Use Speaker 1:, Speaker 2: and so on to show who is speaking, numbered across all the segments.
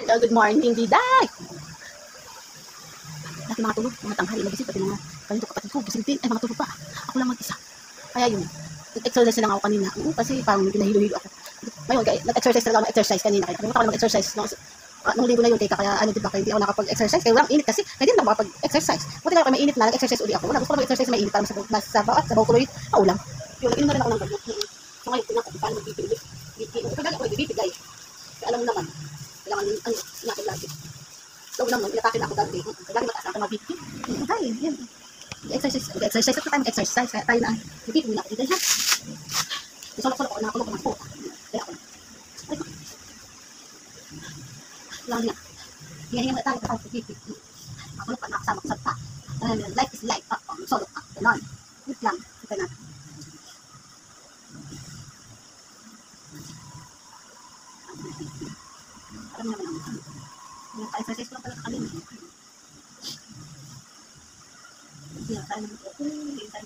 Speaker 1: Good morning, Diday! Dati mga tulog, mga tanghali, nagising, pati mga kanito kapatid ko, gising din, ay mga tulog pa. Ako lang mag-isa. Kaya yun, nag-exercise lang ako kanina. Kasi parang pinahilo-hilo ako. Ngayon, nag-exercise talaga ako, mag-exercise kanina. Kaya pumunta ako na mag-exercise. Nung linggo na yun, kaya ano diba, kaya hindi ako nakapag-exercise. Kaya walang init kasi, kaya hindi ako makapag-exercise. Buti na ako may init na, nag-exercise uli ako. Wala, gusto ko mag-exercise may init para sa bawang tuloy, paulang. Yun, nag-inom na rin ako ng gamot. So ngayon, tingnan ko kung paano mag-bipig. Kapag lagi ako nag-bipig, guys. Kaya alam mo naman, kailangan natin lagi. So, naman, inatake na ako dati. Lagi mataas ako mag-bipig. Ay, yan. Exercise at tayo mag-exercise. Kaya tayo na, bipig muna ako dito. Isolok-solok ako, nakakulok ako. Kaya ako. Ay, lang nga. Hinga-hinga muna tayo kapag bipig. Nakakulok ka, nakasama ko sa ta. Life is life. Solok ka. Ganon. Wait lang. Ito na. Alam naman ang naka-exercise ko lang pala kakalina. Kaya tayo naman ito.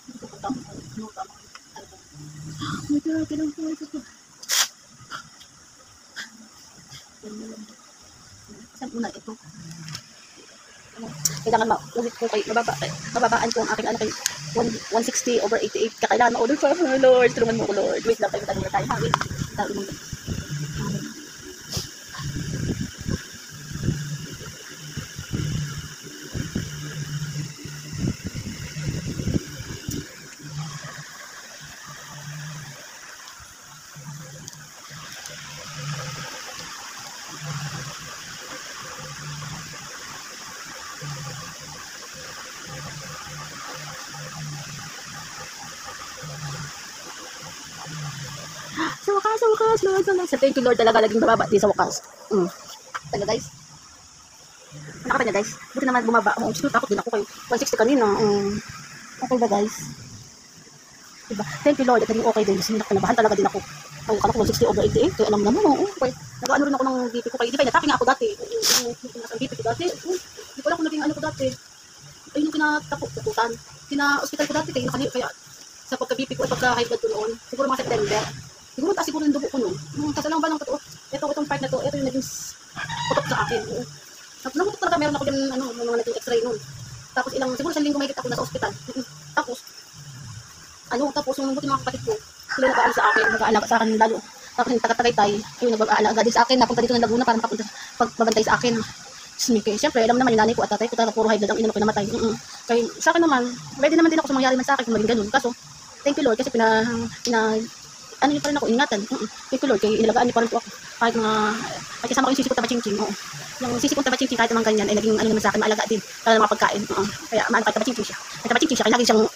Speaker 1: Ito ko tama ko. No, tama ko. Oh my God, kailang po ito. Saan una ito? Kailangan maulit ko kay mababaan ko ang aking ano kay 160/88. Kailangan ma-order pa ako, Lord. Tulungan mo ko, Lord. Wait lang tayo, tayo. Ha, wait. Tayo mo. Sa wakas, Lord. Sa thank you, Lord, talaga laging bababa din sa wakas. Talaga, guys. Nakita niya, guys. Buti naman bumaba. Takot din ako kayo. 160 kanina. Okay ba, guys? Diba? Thank you, Lord. At naging okay din. Kasi nakanabahan talaga din ako. Ay, kala ko 160/88. Kaya alam naman, nag-ano rin ako ng BP ko. Kaya di ba, natake nga ako dati. Yung BP ko dati. Hindi ko lang kung naging ano ko dati. Ayun yung kinataputan. Kina-hospital ko dati. Kaya sa pagka-BP ko at pagka-high blood ko noon. Siguro mga September. Siguro taas siguro yung dugo ko nun. Kasi alam ba lang totoo, itong part na to, ito yung naging putok sa akin. Naputok talaga, meron ako din mga naging x-ray nun. Tapos siguro isang linggo mahigit ako nasa ospital. Tapos yung buti mga kapatid ko, sila nag-aalaga sa akin, nag-aalaga sa akin lalo. Tapos yung taga-Tagaytay, yung nag-aalaga din sa akin, napunta dito ng Laguna para magbabantay sa akin. Siyempre, alam naman yung nanay ko at tatay ko, puro high blood ang inano ko namatay. Kaya sa akin naman, ready naman din ako sa mangyari man sa akin kung maging ganun. Kaso, thank you Lord, kasi ano yun pa rin ako, ingatan. Thank you Lord, kaya inilagaan niyo pa rin po ako. Kahit kasama ko yung sisi ko tabachingching. Yung sisi ko tabachingching kahit naman ganyan, ay naging ano naman sa akin, maalaga din. Para mga pagkain. Kaya maano kahit tabachingching siya. May tabachingching siya, kaya lagi siyang,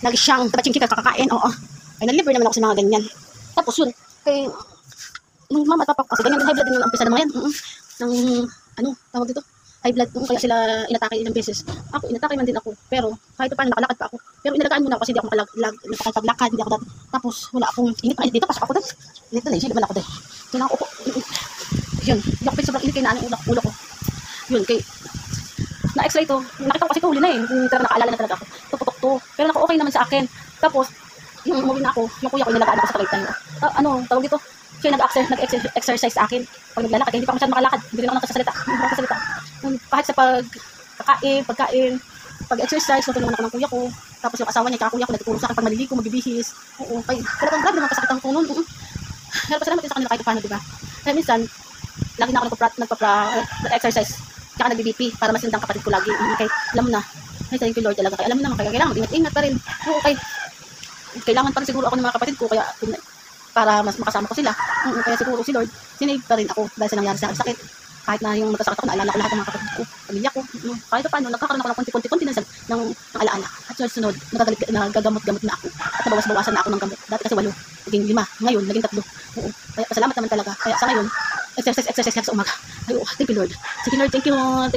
Speaker 1: lagi siyang tabachingching kakakain. Ay naliver naman ako sa mga ganyan. Tapos yun, kay, nung mama at papa kasi, ganyan din high blood din yung umpisa ng mga yan. Tawag dito? High blood, kaya sila inatake ilang beses. Ako, inatake man din ako. Pero, kahit paano nakalakad pa ako. Pero inalagaan muna ako kasi hindi ako nakapaglakad, hindi ako dati. Tapos, wala akong, init pa dito, pasok ako dito. Dito na, silip man ako dito. Kailangan ko, yun, hindi ako pwede sobrang init, kaya naan yung ulo ko. Yun, kay, na-x-ray to, nakita ko kasi to, huli na pero nakaalala na talaga ako. Tuputok to, pero okay naman sa akin. Tapos, yung umuwi na ako, yung kuya ko, inalagaan ako sa Tagaytay. Tawag dito, siya nag-exercise sa akin. Pag naglalakad, hindi pa ako masyadong makalakad, hindi rin ako nakasasalita. Kahit sa pagkain, pag-exercise, natulungan ako ng kuya ko. Tapos yung asawa niya, kaya kuya ko, nagtutulong sa akin pag maliligo, magbibihis. Kaya talagang grabe naman kasakit ang tunon. Pero pasalamat din sa kanila kahit paano, diba? Kaya minsan, lagi na ako nag-exercise, kaya nag-BP, para masindang kapatid ko lagi. Okay, alam mo na. Ay, thank you Lord talaga. Kaya alam mo naman, kaya kailangan ingat-ingat pa rin. Okay. Kailangan pa rin siguro ako ng mga kapatid ko, kaya para mas makasama ko sila. Kaya siguro si Lord, sinave pa rin ako dahil sa nangyari sa akin sakit. Kahit na yung magkasakit ako, naalala ko lahat ng mga kapatid ko, pamilya ko. Kahit paano, nagkakaroon ako ng konti-konti ng alaala. At sunod, nagagamot-gamot na ako. At nabawas-bawasan na ako ng gamot. Dati kasi 8, naging 5. Ngayon, naging 3. Kaya pasalamat naman talaga. Kaya sa ngayon, exercise sa umaga. Ay, thank you Lord. Sige Lord, thank you Lord.